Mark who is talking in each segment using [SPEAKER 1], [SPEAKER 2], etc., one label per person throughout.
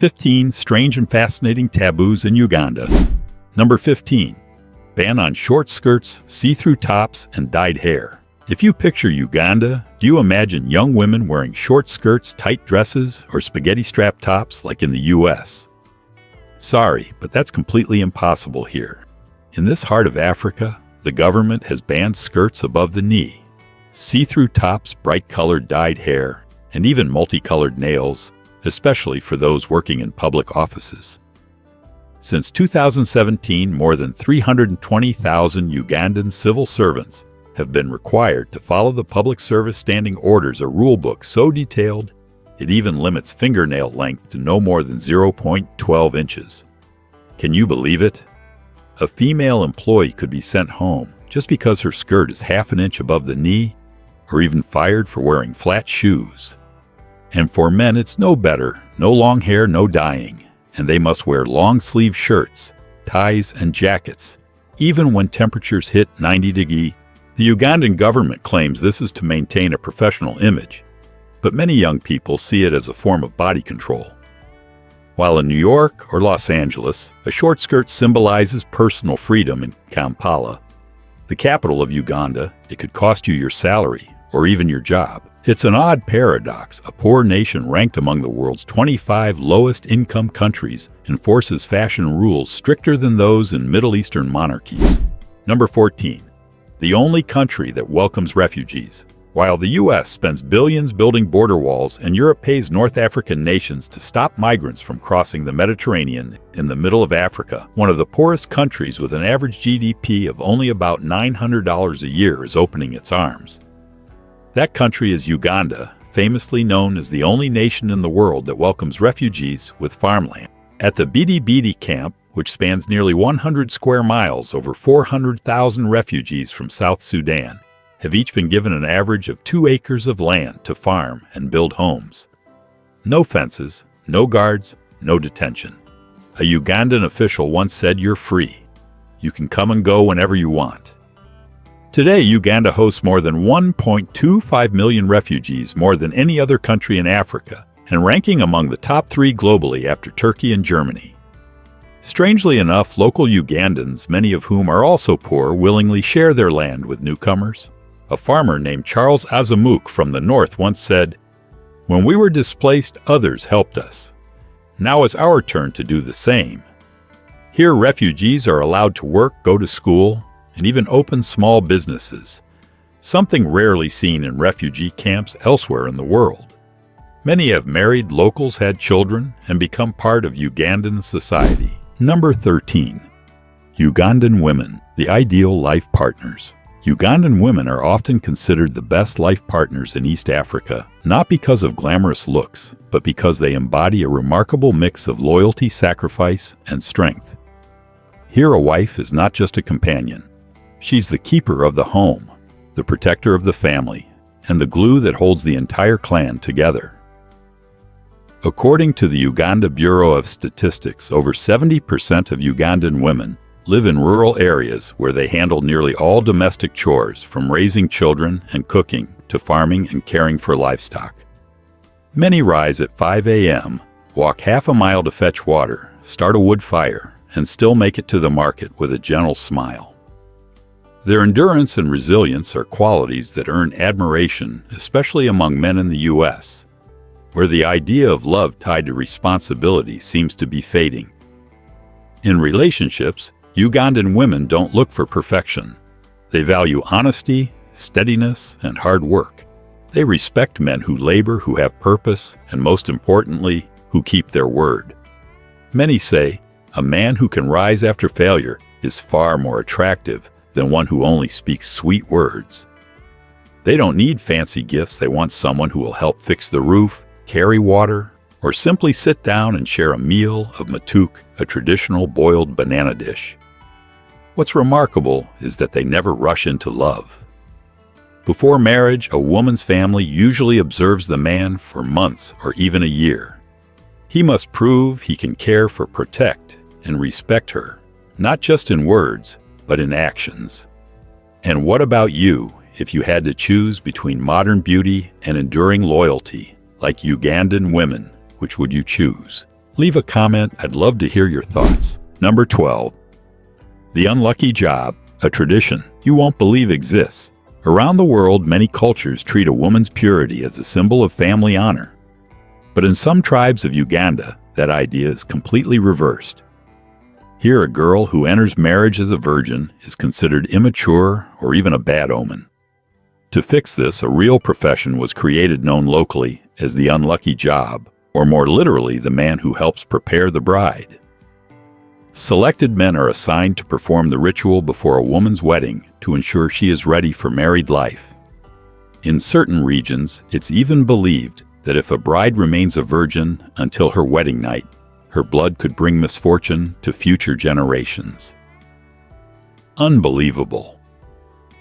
[SPEAKER 1] 15 Strange and Fascinating Taboos in Uganda. Number 15. Ban on short skirts, see-through tops, and dyed hair. If you picture Uganda, do you imagine young women wearing short skirts, tight dresses, or spaghetti-strap tops like in the US? Sorry, but that's completely impossible here. In this heart of Africa, the government has banned skirts above the knee. See-through tops, bright-colored dyed hair, and even multicolored nails, especially for those working in public offices. Since 2017, more than 320,000 Ugandan civil servants have been required to follow the Public Service Standing Orders, a rulebook so detailed it even limits fingernail length to no more than 0.12 inches. Can you believe it? A female employee could be sent home just because her skirt is half an inch above the knee, or even fired for wearing flat shoes. And for men, it's no better. No long hair, no dyeing, and they must wear long-sleeve shirts, ties, and jackets, even when temperatures hit 90 degrees. The Ugandan government claims this is to maintain a professional image, but many young people see it as a form of body control. While in New York or Los Angeles, a short skirt symbolizes personal freedom. In Kampala, the capital of Uganda, it could cost you your salary or even your job. It's an odd paradox. A poor nation ranked among the world's 25 lowest income countries enforces fashion rules stricter than those in Middle Eastern monarchies. Number 14. The only country that welcomes refugees. While the U.S. spends billions building border walls and Europe pays North African nations to stop migrants from crossing the Mediterranean in the middle of Africa, one of the poorest countries with an average GDP of only about $900 a year is opening its arms. That country is Uganda, famously known as the only nation in the world that welcomes refugees with farmland. At the Bidi camp, which spans nearly 100 square miles, over 400,000 refugees from South Sudan have each been given an average of 2 acres of land to farm and build homes. No fences, no guards, no detention. A Ugandan official once said, "You're free. You can come and go whenever you want." Today, Uganda hosts more than 1.25 million refugees, more than any other country in Africa, and ranking among the top 3 globally after Turkey and Germany. Strangely enough, local Ugandans, many of whom are also poor, willingly share their land with newcomers. A farmer named Charles Azamuk from the north once said, "When we were displaced, others helped us. Now it's our turn to do the same." Here, refugees are allowed to work, go to school, and even open small businesses, something rarely seen in refugee camps elsewhere in the world. Many have married, locals had children, and become part of Ugandan society. Number 13. Ugandan women, the ideal life partners. Ugandan women are often considered the best life partners in East Africa, not because of glamorous looks, but because they embody a remarkable mix of loyalty, sacrifice, and strength. Here, a wife is not just a companion. She's the keeper of the home, the protector of the family, and the glue that holds the entire clan together. According to the Uganda Bureau of Statistics, over 70% of Ugandan women live in rural areas where they handle nearly all domestic chores, from raising children and cooking to farming and caring for livestock. Many rise at 5 a.m., walk half a mile to fetch water, start a wood fire, and still make it to the market with a gentle smile. Their endurance and resilience are qualities that earn admiration, especially among men in the U.S., where the idea of love tied to responsibility seems to be fading. In relationships, Ugandan women don't look for perfection. They value honesty, steadiness, and hard work. They respect men who labor, who have purpose, and most importantly, who keep their word. Many say, a man who can rise after failure is far more attractive than one who only speaks sweet words. They don't need fancy gifts. They want someone who will help fix the roof, carry water, or simply sit down and share a meal of matuk, a traditional boiled banana dish. What's remarkable is that they never rush into love. Before marriage, a woman's family usually observes the man for months or even a year. He must prove he can care for, protect, and respect her, not just in words, but in actions. And what about you, if you had to choose between modern beauty and enduring loyalty, like Ugandan women? Which would you choose? Leave a comment, I'd love to hear your thoughts. Number 12. The unlucky job, a tradition you won't believe exists. Around the world, many cultures treat a woman's purity as a symbol of family honor. But in some tribes of Uganda, that idea is completely reversed. Here, a girl who enters marriage as a virgin is considered immature or even a bad omen. To fix this, a real profession was created known locally as the unlucky job, or more literally, the man who helps prepare the bride. Selected men are assigned to perform the ritual before a woman's wedding to ensure she is ready for married life. In certain regions, it's even believed that if a bride remains a virgin until her wedding night, her blood could bring misfortune to future generations. Unbelievable.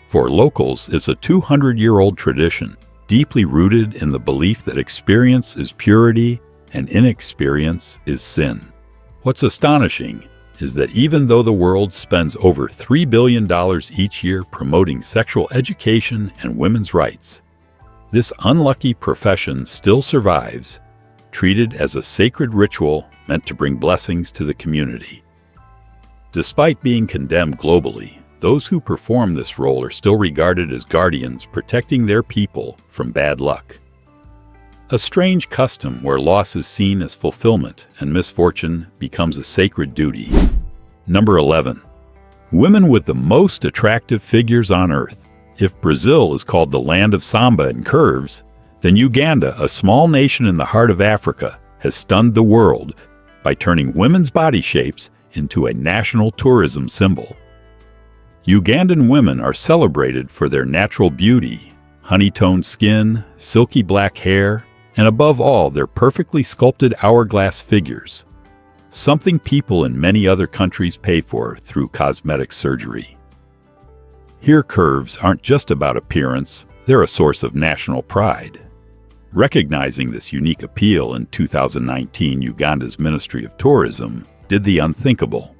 [SPEAKER 1] For locals, it's a 200-year-old tradition, deeply rooted in the belief that experience is purity and inexperience is sin. What's astonishing is that even though the world spends over $3 billion each year promoting sexual education and women's rights, this unlucky profession still survives, treated as a sacred ritual meant to bring blessings to the community. Despite being condemned globally, those who perform this role are still regarded as guardians protecting their people from bad luck. A strange custom where loss is seen as fulfillment and misfortune becomes a sacred duty. Number 11. Women with the most attractive figures on earth. If Brazil is called the land of samba and curves, then Uganda, a small nation in the heart of Africa, has stunned the world by turning women's body shapes into a national tourism symbol. Ugandan women are celebrated for their natural beauty, honey-toned skin, silky black hair, and above all, their perfectly sculpted hourglass figures, something people in many other countries pay for through cosmetic surgery. Here, curves aren't just about appearance, they're a source of national pride. Recognizing this unique appeal in 2019, Uganda's Ministry of Tourism did the unthinkable.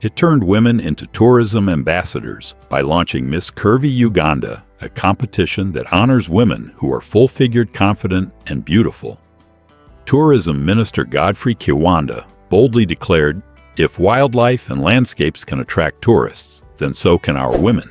[SPEAKER 1] It turned women into tourism ambassadors by launching Miss Curvy Uganda, a competition that honors women who are full-figured, confident, and beautiful. Tourism Minister Godfrey Kiwanda boldly declared, "If wildlife and landscapes can attract tourists, then so can our women."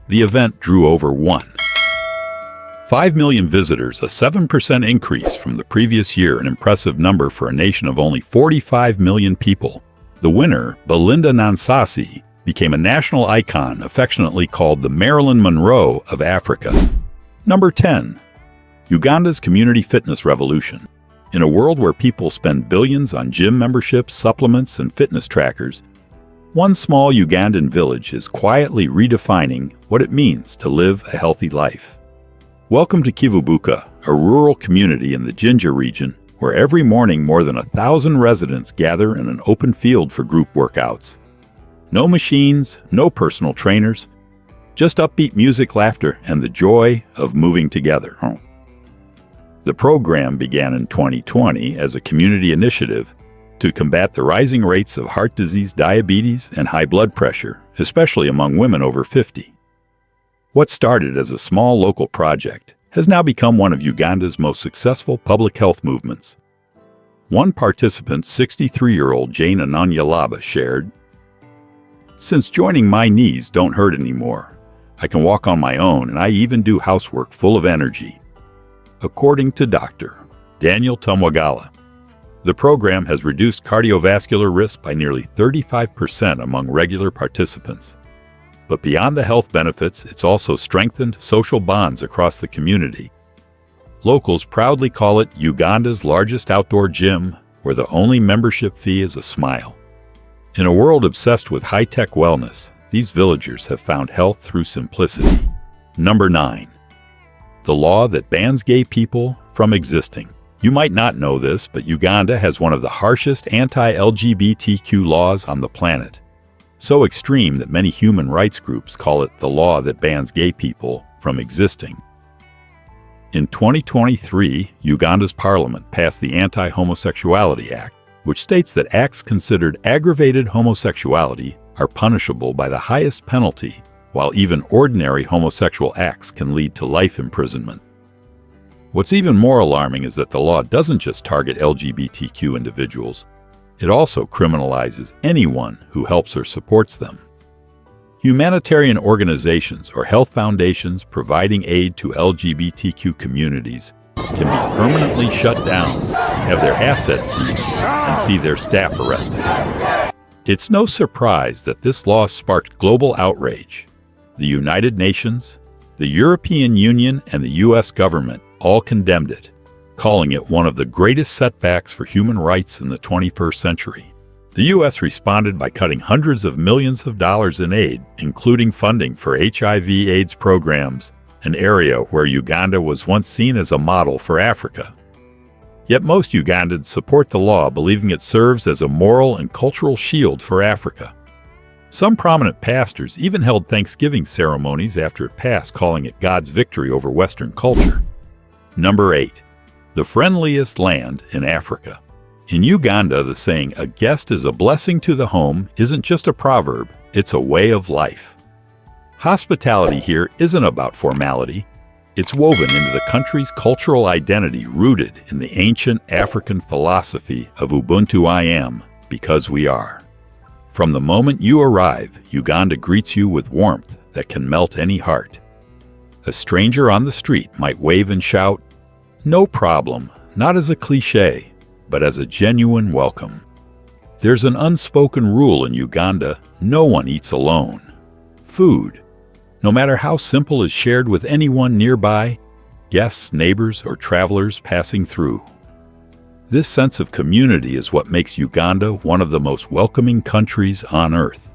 [SPEAKER 1] The event drew over 1.5 million visitors, a 7% increase from the previous year, an impressive number for a nation of only 45 million people. The winner, Belinda Nansasi, became a national icon affectionately called the Marilyn Monroe of Africa. Number 10. Uganda's community fitness revolution. In a world where people spend billions on gym memberships, supplements, and fitness trackers, one small Ugandan village is quietly redefining what it means to live a healthy life. Welcome to Kivubuka, a rural community in the Jinja region, where every morning more than 1,000 residents gather in an open field for group workouts. No machines, no personal trainers, just upbeat music, laughter, and the joy of moving together. The program began in 2020 as a community initiative to combat the rising rates of heart disease, diabetes, and high blood pressure, especially among women over 50. What started as a small local project has now become one of Uganda's most successful public health movements. One participant, 63-year-old Jane Ananyalaba, shared, "Since joining, my knees don't hurt anymore. I can walk on my own, and I even do housework full of energy." According to Dr. Daniel Tumwagala, the program has reduced cardiovascular risk by nearly 35% among regular participants. But beyond the health benefits, it's also strengthened social bonds across the community. Locals proudly call it Uganda's largest outdoor gym, where the only membership fee is a smile. In a world obsessed with high-tech wellness, these villagers have found health through simplicity. Number 9. The law that bans gay people from existing. You might not know this, but Uganda has one of the harshest anti-LGBTQ laws on the planet. So extreme that many human rights groups call it the law that bans gay people from existing. In 2023, Uganda's parliament passed the Anti-Homosexuality Act, which states that acts considered aggravated homosexuality are punishable by the highest penalty, while even ordinary homosexual acts can lead to life imprisonment. What's even more alarming is that the law doesn't just target LGBTQ individuals, it also criminalizes anyone who helps or supports them. Humanitarian organizations or health foundations providing aid to LGBTQ communities can be permanently shut down, have their assets seized, and see their staff arrested. It's no surprise that this law sparked global outrage. The United Nations, the European Union, and the U.S. government all condemned it, calling it one of the greatest setbacks for human rights in the 21st century. The U.S. responded by cutting hundreds of millions of dollars in aid, including funding for HIV/AIDS programs, an area where Uganda was once seen as a model for Africa. Yet most Ugandans support the law, believing it serves as a moral and cultural shield for Africa. Some prominent pastors even held Thanksgiving ceremonies after it passed, calling it God's victory over Western culture. Number 8. The friendliest land in Africa. In Uganda, the saying, "A guest is a blessing to the home," isn't just a proverb, it's a way of life. Hospitality here isn't about formality. It's woven into the country's cultural identity, rooted in the ancient African philosophy of Ubuntu I am, because we are. From the moment you arrive, Uganda greets you with warmth that can melt any heart. A stranger on the street might wave and shout, "No problem," not as a cliché, but as a genuine welcome. There's an unspoken rule in Uganda: no one eats alone. Food, no matter how simple, is shared with anyone nearby, guests, neighbors, or travelers passing through. This sense of community is what makes Uganda one of the most welcoming countries on earth.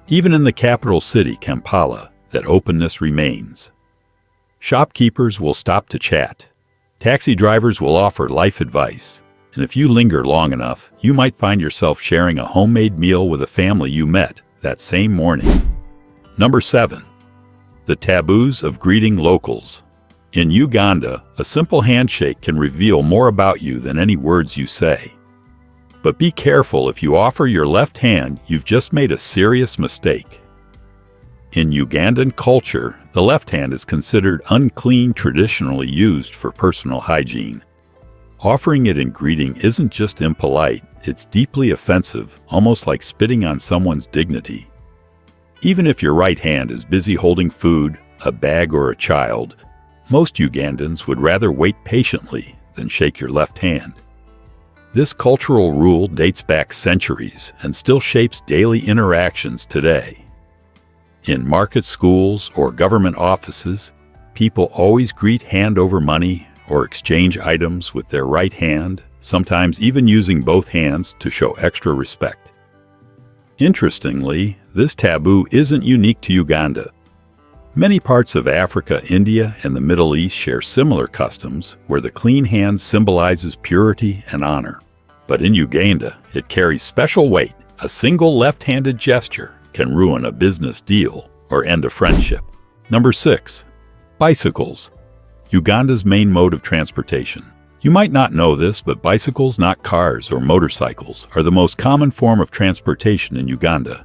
[SPEAKER 1] Even in the capital city, Kampala, that openness remains. Shopkeepers will stop to chat. Taxi drivers will offer life advice. And if you linger long enough, you might find yourself sharing a homemade meal with a family you met that same morning. Number 7. The taboos of greeting locals. In Uganda, a simple handshake can reveal more about you than any words you say. But be careful, if you offer your left hand, you've just made a serious mistake. In Ugandan culture, the left hand is considered unclean, traditionally used for personal hygiene. Offering it in greeting isn't just impolite, it's deeply offensive, almost like spitting on someone's dignity. Even if your right hand is busy holding food, a bag, or a child, most Ugandans would rather wait patiently than shake your left hand. This cultural rule dates back centuries and still shapes daily interactions today. In market, schools, or government offices, people always greet hand over money or exchange items with their right hand, sometimes even using both hands to show extra respect. Interestingly, this taboo isn't unique to Uganda. Many parts of Africa, India, and the Middle East share similar customs where the clean hand symbolizes purity and honor. But in Uganda, it carries special weight. A single left-handed gesture can ruin a business deal or end a friendship. Number 6. Bicycles. Uganda's main mode of transportation. You might not know this, but bicycles, not cars or motorcycles, are the most common form of transportation in Uganda.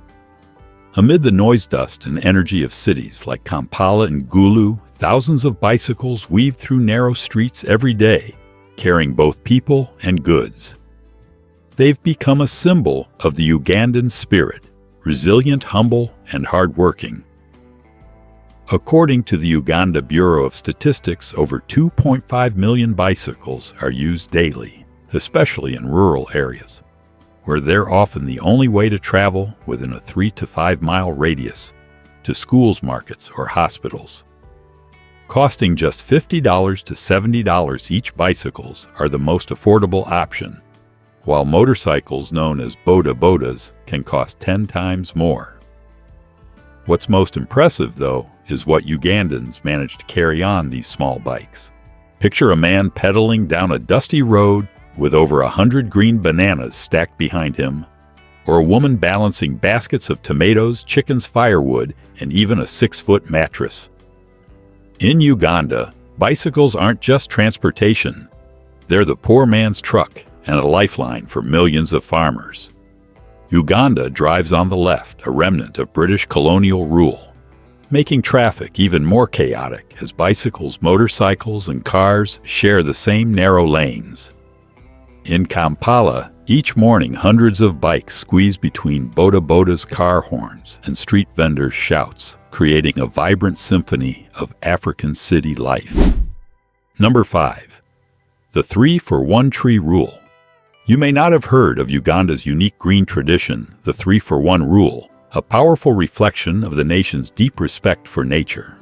[SPEAKER 1] Amid the noise, dust, and energy of cities like Kampala and Gulu, thousands of bicycles weave through narrow streets every day, carrying both people and goods. They've become a symbol of the Ugandan spirit, resilient, humble, and hardworking. According to the Uganda Bureau of Statistics, over 2.5 million bicycles are used daily, especially in rural areas, where they're often the only way to travel within a 3 to 5 mile radius to schools, markets, or hospitals. Costing just $50 to $70 each, bicycles are the most affordable option, while motorcycles known as boda-bodas can cost 10 times more. What's most impressive, though, is what Ugandans manage to carry on these small bikes. Picture a man pedaling down a dusty road with over 100 green bananas stacked behind him, or a woman balancing baskets of tomatoes, chickens, firewood, and even a 6-foot mattress. In Uganda, bicycles aren't just transportation. They're the poor man's truck and a lifeline for millions of farmers. Uganda drives on the left, a remnant of British colonial rule. making traffic even more chaotic as bicycles, motorcycles, and cars share the same narrow lanes. In Kampala, each morning hundreds of bikes squeeze between boda-bodas' car horns and street vendors' shouts, creating a vibrant symphony of African city life. Number 5. The 3-for-1 tree rule. You may not have heard of Uganda's unique green tradition, the 3-for-1 rule, a powerful reflection of the nation's deep respect for nature.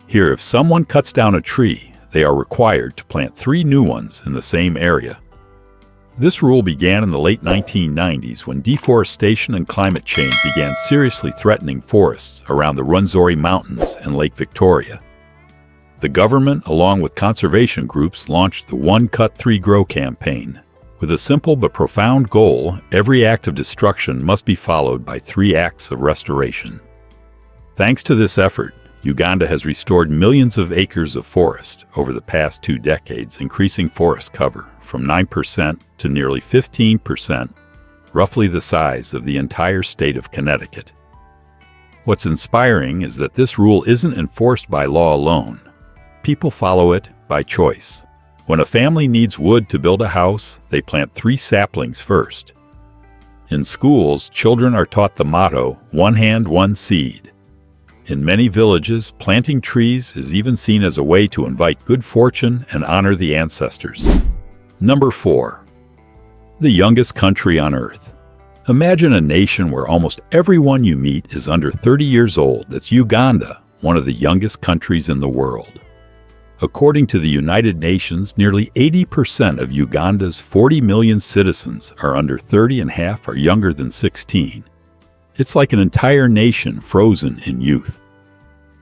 [SPEAKER 1] Here, if someone cuts down a tree, they are required to plant 3 new ones in the same area. This rule began in the late 1990s when deforestation and climate change began seriously threatening forests around the Rwenzori Mountains and Lake Victoria. The government, along with conservation groups, launched the One Cut, Three Grow campaign. With a simple but profound goal, every act of destruction must be followed by 3 acts of restoration. Thanks to this effort, Uganda has restored millions of acres of forest over the past 2 decades, increasing forest cover from 9% to nearly 15%, roughly the size of the entire state of Connecticut. What's inspiring is that this rule isn't enforced by law alone. People follow it by choice. When a family needs wood to build a house, they plant 3 saplings first. In schools, children are taught the motto, "One hand, one seed." In many villages, planting trees is even seen as a way to invite good fortune and honor the ancestors. Number 4. The youngest country on Earth. Imagine a nation where almost everyone you meet is under 30 years old. That's Uganda, one of the youngest countries in the world. According to the United Nations, nearly 80% of Uganda's 40 million citizens are under 30 and half are younger than 16. It's like an entire nation frozen in youth.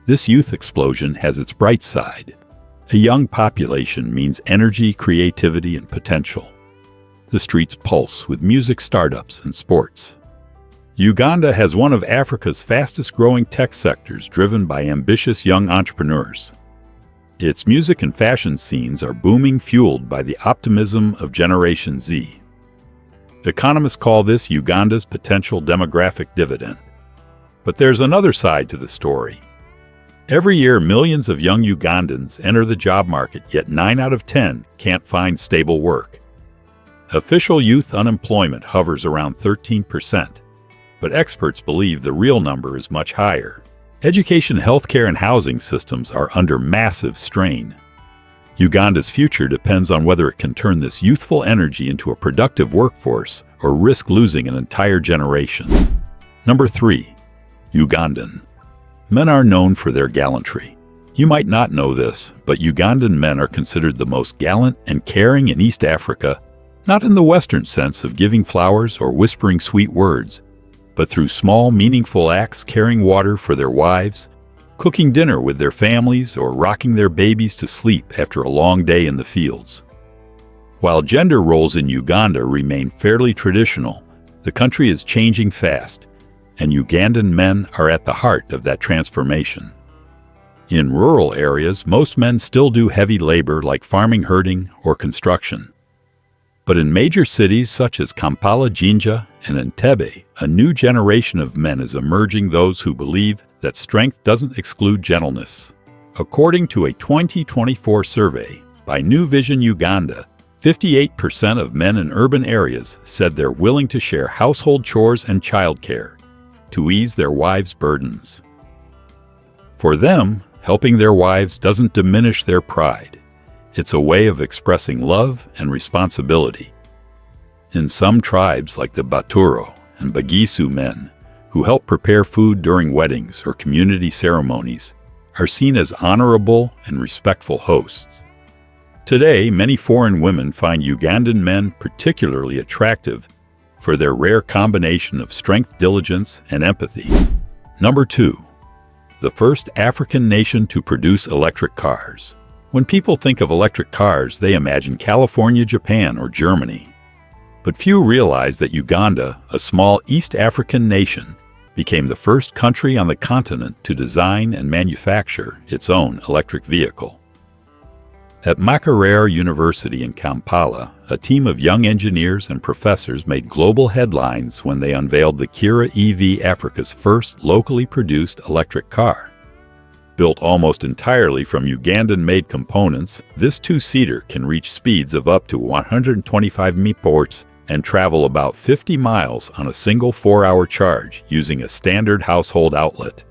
[SPEAKER 1] This youth explosion has its bright side. A young population means energy, creativity, and potential. The streets pulse with music, startups, and sports. Uganda has one of Africa's fastest-growing tech sectors driven by ambitious young entrepreneurs. Its music and fashion scenes are booming, fueled by the optimism of Generation Z. Economists call this Uganda's potential demographic dividend. But there's another side to the story. Every year, millions of young Ugandans enter the job market, yet 9 out of 10 can't find stable work. Official youth unemployment hovers around 13%, but experts believe the real number is much higher. Education, healthcare, and housing systems are under massive strain. Uganda's future depends on whether it can turn this youthful energy into a productive workforce or risk losing an entire generation. Number 3. Ugandan. Men are known for their gallantry. You might not know this, but Ugandan men are considered the most gallant and caring in East Africa, not in the Western sense of giving flowers or whispering sweet words, but through small, meaningful acts, carrying water for their wives, cooking dinner with their families, or rocking their babies to sleep after a long day in the fields. While gender roles in Uganda remain fairly traditional, the country is changing fast, and Ugandan men are at the heart of that transformation. In rural areas, most men still do heavy labor like farming, herding, or construction. But in major cities such as Kampala, Jinja, and Entebbe, a new generation of men is emerging, those who believe that strength doesn't exclude gentleness. According to a 2024 survey by New Vision Uganda, 58% of men in urban areas said they're willing to share household chores and childcare to ease their wives' burdens. For them, helping their wives doesn't diminish their pride. It's a way of expressing love and responsibility. In some tribes like the Baturo and Bagisu men, who help prepare food during weddings or community ceremonies, are seen as honorable and respectful hosts. Today, many foreign women find Ugandan men particularly attractive for their rare combination of strength, diligence, and empathy. Number 2. The first African nation to produce electric cars. When people think of electric cars, they imagine California, Japan, or Germany. But few realize that Uganda, a small East African nation, became the first country on the continent to design and manufacture its own electric vehicle. At Makerere University in Kampala, a team of young engineers and professors made global headlines when they unveiled the Kira EV, Africa's first locally produced electric car. Built almost entirely from Ugandan-made components, this two-seater can reach speeds of up to 125 mph and travel about 50 miles on a single 4-hour charge using a standard household outlet.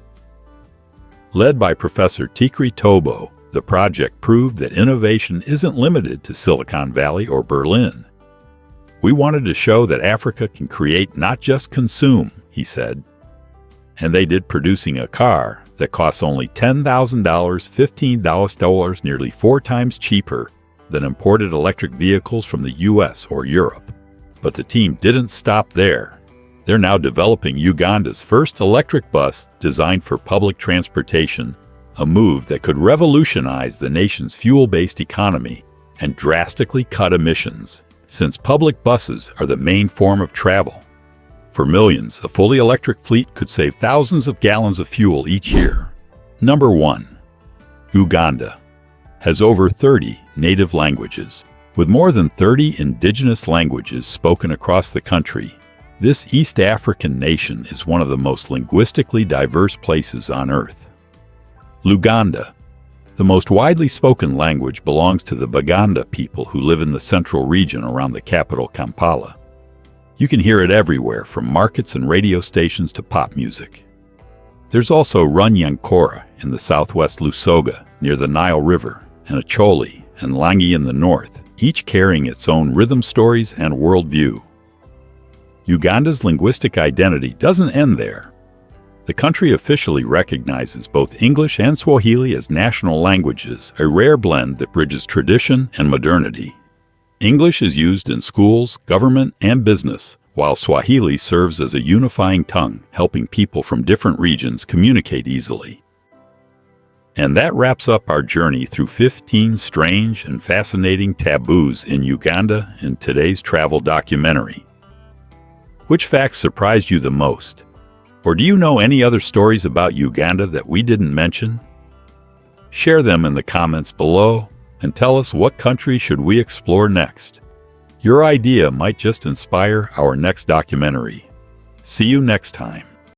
[SPEAKER 1] Led by Professor Tikri Tobo, the project proved that innovation isn't limited to Silicon Valley or Berlin. "We wanted to show that Africa can create, not just consume," he said. And they did, producing a car that costs only $10,000, $15, nearly 4 times cheaper than imported electric vehicles from the US or Europe. But the team didn't stop there. They're now developing Uganda's first electric bus designed for public transportation, a move that could revolutionize the nation's fuel-based economy and drastically cut emissions, since public buses are the main form of travel. For millions, a fully electric fleet could save thousands of gallons of fuel each year. Number 1. Uganda has over 30 native languages. With more than 30 indigenous languages spoken across the country, this East African nation is one of the most linguistically diverse places on Earth. Luganda, the most widely spoken language, belongs to the Baganda people who live in the central region around the capital, Kampala. You can hear it everywhere, from markets and radio stations to pop music. There's also Runyankore in the southwest, Lusoga near the Nile River, and Acholi and Langi in the north, each carrying its own rhythm, stories, and worldview. Uganda's linguistic identity doesn't end there. The country officially recognizes both English and Swahili as national languages, a rare blend that bridges tradition and modernity. English is used in schools, government, and business, while Swahili serves as a unifying tongue, helping people from different regions communicate easily. And that wraps up our journey through 15 strange and fascinating taboos in Uganda in today's travel documentary. Which facts surprised you the most? Or do you know any other stories about Uganda that we didn't mention? Share them in the comments below and tell us, what country should we explore next? Your idea might just inspire our next documentary. See you next time.